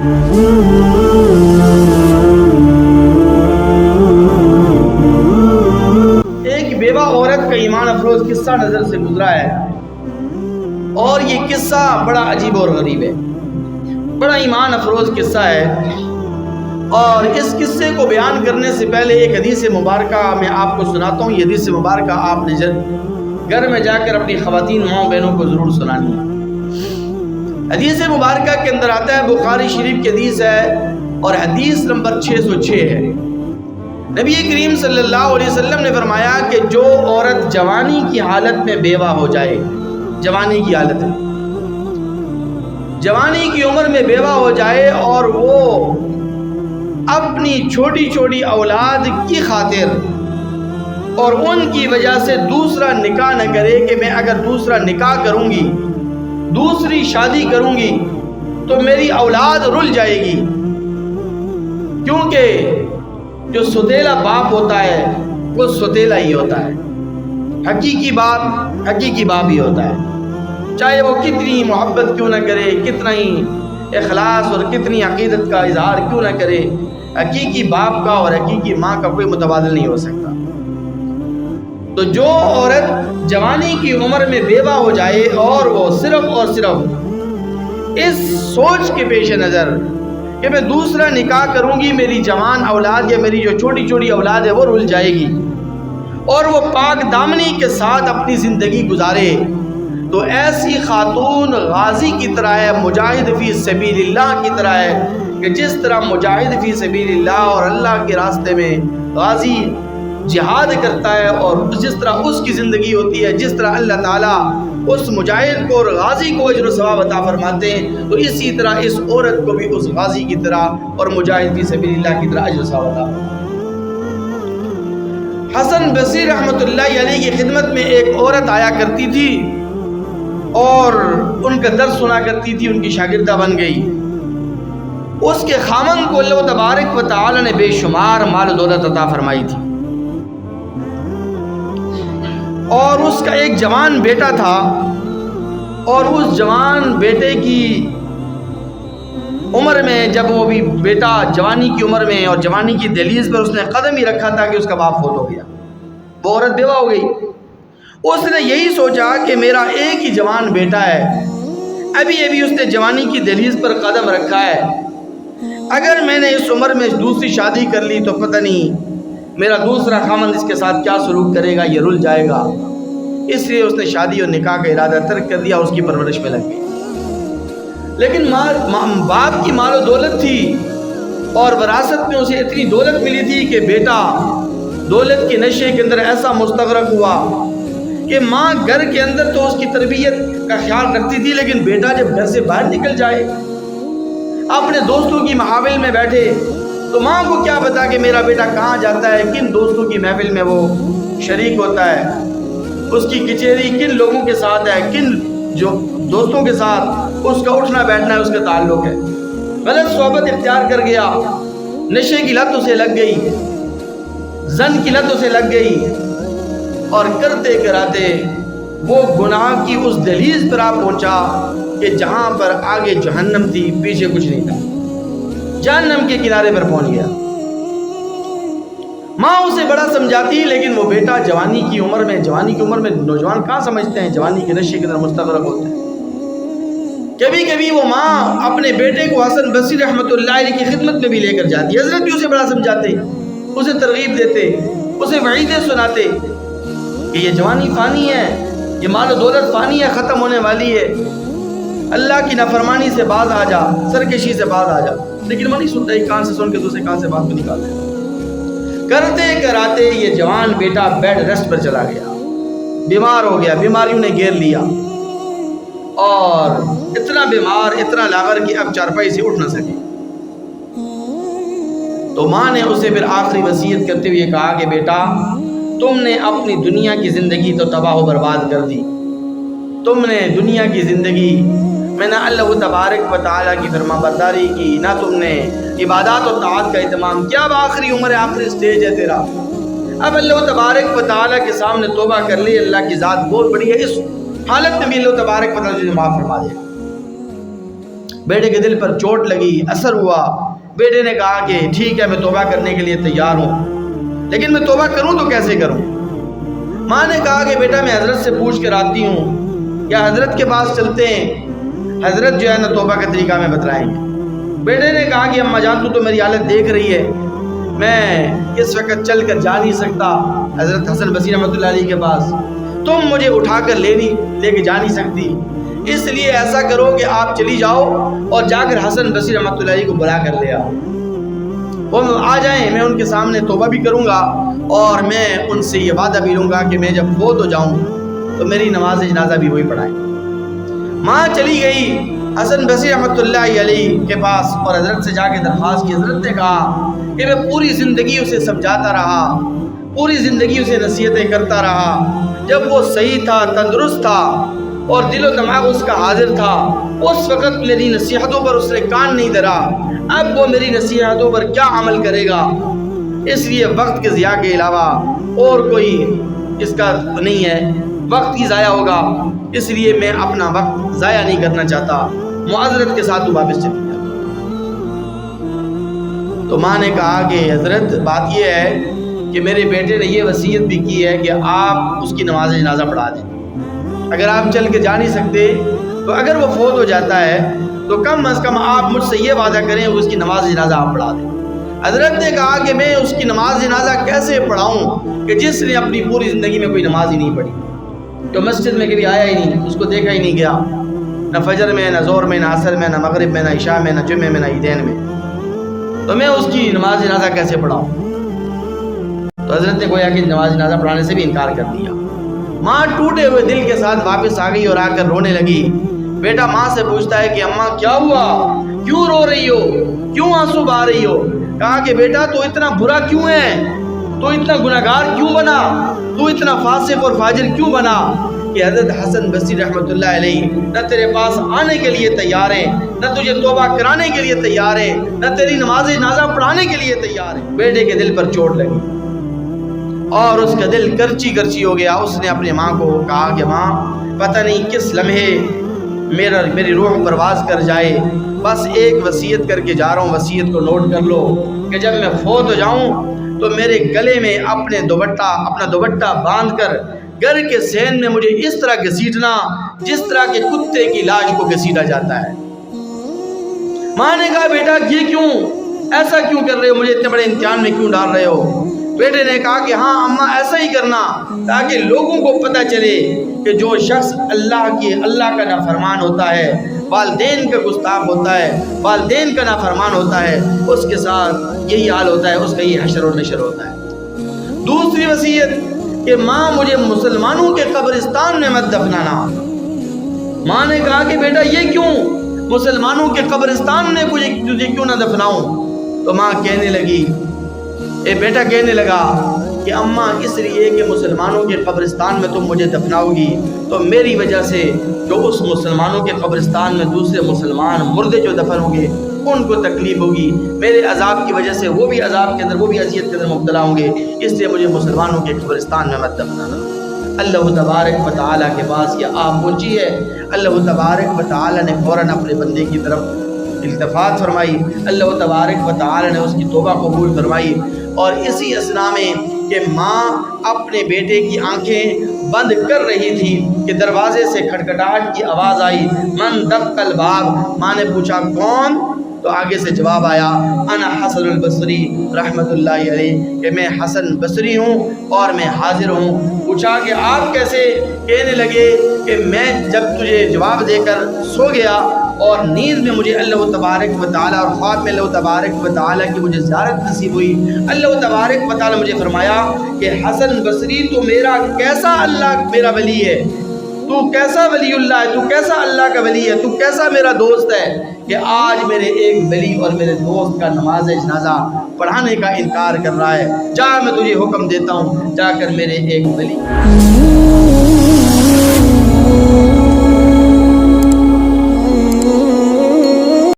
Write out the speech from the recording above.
ایک بیوہ عورت کا ایمان افروز قصہ نظر سے گزرا ہے، اور یہ قصہ بڑا عجیب اور غریب ہے، بڑا ایمان افروز قصہ ہے۔ اور اس قصے کو بیان کرنے سے پہلے ایک حدیث مبارکہ میں آپ کو سناتا ہوں۔ یہ حدیث مبارکہ آپ نے گھر میں جا کر اپنی خواتین ماؤں بہنوں کو ضرور سنانی ہے۔ حدیث مبارکہ کے اندر آتا ہے، بخاری شریف کی حدیث ہے اور حدیث نمبر 606 ہے۔ نبی کریم صلی اللہ علیہ وسلم نے فرمایا کہ جو عورت جوانی کی حالت میں بیوہ ہو جائے، جوانی کی حالت میں، جوانی کی عمر میں بیوہ ہو جائے اور وہ اپنی چھوٹی چھوٹی اولاد کی خاطر اور ان کی وجہ سے دوسرا نکاح نہ کرے کہ میں اگر دوسرا نکاح کروں گی، دوسری شادی کروں گی تو میری اولاد رل جائے گی، کیونکہ جو ستیلا باپ ہوتا ہے وہ ستیلا ہی ہوتا ہے، حقیقی باپ ہی ہوتا ہے، چاہے وہ کتنی محبت کیوں نہ کرے، کتنا ہی اخلاص اور کتنی عقیدت کا اظہار کیوں نہ کرے، حقیقی باپ کا اور حقیقی ماں کا کوئی متبادل نہیں ہو سکتا۔ تو جو عورت جوانی کی عمر میں بیوہ ہو جائے اور وہ صرف اور صرف اس سوچ کے پیش نظر کہ میں دوسرا نکاح کروں گی، میری جوان اولاد یا میری جو چھوٹی چھوٹی اولاد ہے وہ رل جائے گی، اور وہ پاک دامنی کے ساتھ اپنی زندگی گزارے، تو ایسی خاتون غازی کی طرح ہے، مجاہد فی سبیل اللہ کی طرح ہے، کہ جس طرح مجاہد فی سبیل اللہ اور اللہ کے راستے میں غازی جہاد کرتا ہے اور جس طرح اس کی زندگی ہوتی ہے، جس طرح اللہ تعالیٰ اس مجاہد کو اور غازی کو اجر و ثواب عطا فرماتے ہیں، تو اسی طرح اس عورت کو بھی اس غازی کی طرح اور مجاہد فی سبیل اللہ کی طرح اجر و ثواب عطا فرماتے ہیں۔ حسن بصری رحمۃ اللہ علیہ کی خدمت میں ایک عورت آیا کرتی تھی اور ان کا درس سنا کرتی تھی، ان کی شاگردہ بن گئی۔ اس کے خامن کو اللہ تبارک و تعالی نے بے شمار مال و دولت عطا فرمائی تھی، اور اس کا ایک جوان بیٹا تھا، اور اس جوان بیٹے کی عمر میں، جب وہ بھی بیٹا جوانی کی عمر میں اور جوانی کی دہلیز پر اس نے قدم ہی رکھا تھا کہ اس کا باپ فوت ہو گیا، وہ عورت بیوہ ہو گئی۔ اس نے یہی سوچا کہ میرا ایک ہی جوان بیٹا ہے، ابھی اس نے جوانی کی دہلیز پر قدم رکھا ہے، اگر میں نے اس عمر میں دوسری شادی کر لی تو پتہ نہیں میرا دوسرا خامند اس کے ساتھ کیا سلوک کرے گا، یہ رل جائے گا، اس لیے اس نے شادی اور نکاح کا ارادہ ترک کر دیا، اس کی پرورش میں لگ گئی۔ لیکن باپ کی مال و دولت تھی اور وراثت میں اسے اتنی دولت ملی تھی کہ بیٹا دولت کے نشے کے اندر ایسا مستغرق ہوا کہ ماں گھر کے اندر تو اس کی تربیت کا خیال رکھتی تھی، لیکن بیٹا جب گھر سے باہر نکل جائے، اپنے دوستوں کی محافل میں بیٹھے، تو ماں کو کیا پتا کہ میرا بیٹا کہاں جاتا ہے، کن دوستوں کی محفل میں وہ شریک ہوتا ہے، اس کی کچہری کن لوگوں کے ساتھ ہے، کن جو دوستوں کے ساتھ اس کا اٹھنا بیٹھنا ہے، اس کا تعلق ہے۔ غلط صحبت اختیار کر گیا، نشے کی لت اسے لگ گئی، زن کی لت اسے لگ گئی، اور کرتے کراتے وہ گناہ کی اس دہلیز پر آ پہنچا کہ جہاں پر آگے جہنم تھی، پیچھے کچھ نہیں تھا، جہنم کے کنارے پر پہنچ گیا۔ ماں اسے بڑا سمجھاتی، لیکن وہ بیٹا جوانی کی عمر میں نوجوان کہاں سمجھتے ہیں، جوانی کے نشے کے اندر مستغرق ہوتے ہیں۔ کبھی کبھی وہ ماں اپنے بیٹے کو حسن بصری رحمۃ اللہ علیہ کی خدمت میں بھی لے کر جاتی، حضرت بھی اسے بڑا سمجھاتے، اسے ترغیب دیتے، اسے وعیدیں سناتے کہ یہ جوانی فانی ہے، یہ مال و دولت فانی ہے، ختم ہونے والی ہے، اللہ کی نافرمانی سے باز آ جا، سرکشی سے باز آ جا۔ لیکن وہ نہیں سنتا، ایک کان سے سن کے دوسرے کان سے بات کو نکال دیتا۔ کرتے کراتے یہ جوان بیٹا بیڈ ریسٹ پر چلا گیا، بیمار ہو گیا، بیماریوں نے گھیر لیا، اور اتنا بیمار، اتنا لاغر کہ اب چارپائی سے اٹھ نہ سکے۔ تو ماں نے اسے پھر آخری وصیت کرتے ہوئے کہا کہ بیٹا، تم نے اپنی دنیا کی زندگی تو تباہ و برباد کر دی، تم نے دنیا کی زندگی میں نہ اللہ تبارک و تعالیٰ کی فرما برداری کی، نہ تم نے عبادات و طاعت کا اہتمام کیا۔ اب آخری عمر ہے، آخری سٹیج ہے تیرا، اب اللہ تبارک و تعالیٰ کے سامنے توبہ کر لی، اللہ کی ذات بہت بڑی ہے، اس حالت میں بھی اللہ تبارک و تعالیٰ تجھے معاف فرما دے۔ بیٹے کے دل پر چوٹ لگی، اثر ہوا۔ بیٹے نے کہا کہ ٹھیک ہے، میں توبہ کرنے کے لیے تیار ہوں، لیکن میں توبہ کروں تو کیسے کروں؟ ماں نے کہا کہ بیٹا میں حضرت سے پوچھ کر آتی ہوں، یا حضرت کے پاس چلتے ہیں، حضرت جو ہے نا توبہ کا طریقہ میں بتلائیں گے۔ بیٹے نے کہا کہ اماں جان تو میری حالت دیکھ رہی ہے، میں اس وقت چل کر جا نہیں سکتا حضرت حسن بصری رحمۃ اللہ علیہ کے پاس، تم مجھے اٹھا کر لے کے جا نہیں سکتی، اس لیے ایسا کرو کہ آپ چلی جاؤ اور جا کر حسن بصری رحمۃ اللہ علیہ کو بلا کر لے آؤ، وہ آ جائیں، میں ان کے سامنے توبہ بھی کروں گا اور میں ان سے یہ وعدہ بھی لوں گا کہ میں جب فوت ہو جاؤں تو میری نماز جنازہ بھی وہی پڑھائیں۔ ماں چلی گئی حسن بصری رحمۃ اللہ علیہ کے پاس اور حضرت سے جا کے درخواست کی۔ حضرت نے کہا کہ میں پوری زندگی اسے سمجھاتا رہا، پوری زندگی اسے نصیحتیں کرتا رہا، جب وہ صحیح تھا، تندرست تھا اور دل و دماغ اس کا حاضر تھا، اس وقت میری نصیحتوں پر اس نے کان نہیں دھرا، اب وہ میری نصیحتوں پر کیا عمل کرے گا؟ اس لیے وقت کے ضیاع کے علاوہ اور کوئی اس کا نہیں ہے، وقت ہی ضائع ہوگا، اس لیے میں اپنا وقت ضائع نہیں کرنا چاہتا، معذرت کے ساتھ تو واپس چلی جا۔ تو ماں نے کہا کہ حضرت بات یہ ہے کہ میرے بیٹے نے یہ وصیت بھی کی ہے کہ آپ اس کی نماز جنازہ پڑھا دیں، اگر آپ چل کے جا نہیں سکتے تو اگر وہ فوت ہو جاتا ہے تو کم از کم آپ مجھ سے یہ وعدہ کریں اس کی نماز جنازہ آپ پڑھا دیں۔ حضرت نے کہا کہ میں اس کی نماز جنازہ کیسے پڑھاؤں کہ جس نے اپنی پوری زندگی میں کوئی نماز ہی نہیں پڑھی، تو مسجد میں کبھی آیا ہی نہیں، اس کو دیکھا ہی نہیں گیا، نہ فجر میں، نہ ظہر میں، نہ عصر میں، نہ مغرب میں، نہ عشاء میں، نہ جمعے میں، نہ عیدین میں، تو میں اس کی نماز جنازہ کیسے پڑھاؤں؟ تو حضرت نے گویا کہ نماز جنازہ پڑھانے سے بھی انکار کر دیا۔ ماں ٹوٹے ہوئے دل کے ساتھ واپس آ گئی اور آ کر رونے لگی۔ بیٹا ماں سے پوچھتا ہے کہ اماں کیا ہوا، کیوں رو رہی ہو، کیوں آنسو بہا رہی ہو؟ کہا کہ بیٹا تو اتنا برا کیوں ہے، تو اتنا گناہگار کیوں بنا، تو اتنا فاسق اور فاجر کیوں بنا کہ حضرت حسن بصری رحمۃ اللہ علیہ نہ تیرے پاس آنے کے لیے تیار ہیں، نہ تجھے توبہ کرانے کے لیے تیار ہیں، نہ تیری نماز جنازہ پڑھانے کے لیے تیار ہیں۔ بیٹے کے دل پر چوٹ لگی اور اس کا دل کرچی کرچی ہو گیا۔ اس نے اپنے ماں کو کہا کہ ماں پتہ نہیں کس لمحے میری روح پرواز کر جائے، بس ایک وصیت کر کے جا رہا ہوں، وصیت کو نوٹ کر لو کہ جب میں فوت ہو جاؤں تو میرے گلے میں اپنا دوپٹہ باندھ کر گھر کے صحن میں مجھے اس طرح گھسیٹنا جس طرح کے کتے کی لاش کو گھسیٹا جاتا ہے۔ ماں نے کہا بیٹا یہ کیوں، ایسا کیوں کر رہے ہو، مجھے اتنے بڑے امتحان میں کیوں ڈال رہے ہو؟ بیٹے نے کہا کہ ہاں اماں ایسا ہی کرنا تاکہ لوگوں کو پتہ چلے کہ جو شخص اللہ کا نافرمان ہوتا ہے، والدین کا گستاخ ہوتا ہے، والدین کا نافرمان ہوتا ہے، اس کے ساتھ یہی حال ہوتا ہے، اس کا یہ حشر و نشر ہوتا ہے۔ دوسری وصیت کہ ماں مجھے مسلمانوں کے قبرستان میں مت دفنانا۔ ماں نے کہا کہ بیٹا یہ کیوں، مسلمانوں کے قبرستان میں تجھے کیوں نہ دفناؤں؟ تو ماں بیٹا کہنے لگا کہ اماں اس لیے کہ مسلمانوں کے قبرستان میں تم مجھے دفناؤ گی تو میری وجہ سے جو اس مسلمانوں کے قبرستان میں دوسرے مسلمان مردے جو دفن ہوں گے ان کو تکلیف ہوگی، میرے عذاب کی وجہ سے وہ بھی عذاب کے اندر، وہ بھی اذیت کے اندر مبتلا ہوں گے، اس لیے مجھے مسلمانوں کے قبرستان میں مت دفنانا۔ اللہ تبارک و تعالیٰ کے پاس یہ آپ پہنچی ہے، اللہ تبارک و تعالیٰ نے فوراً اپنے بندے کی طرف التفات فرمائی، اللہ تبارک و تعالیٰ نے اس کی توبہ قبول فرمائی، اور اسی اثنا میں کہ ماں اپنے بیٹے کی آنکھیں بند کر رہی تھی کہ دروازے سے کھٹکھٹاہٹ کی آواز آئی، من دق الباب، ماں نے پوچھا کون؟ تو آگے سے جواب آیا انا حسن البصری رحمۃ اللہ علیہ، کہ میں حسن بصری ہوں اور میں حاضر ہوں۔ پوچھا کہ آپ کیسے؟ کہنے لگے کہ میں جب تجھے جواب دے کر سو گیا اور نیند میں مجھے اللہ تبارک و تعالیٰ اور خواب میں اللہ تبارک و تعالیٰ کی مجھے زیارت نصیب ہوئی، اللہ تبارک و تعالیٰ مجھے فرمایا کہ حسن بصری تو میرا کیسا اللہ میرا ولی ہے، تو کیسا ولی اللہ ہے، تو کیسا اللہ کا ولی ہے، تو کیسا میرا دوست ہے کہ آج میرے ایک ولی اور میرے دوست کا نماز جنازہ پڑھانے کا انکار کر رہا ہے۔ جا میں تجھے حکم دیتا ہوں، جا کر میرے ایک ولی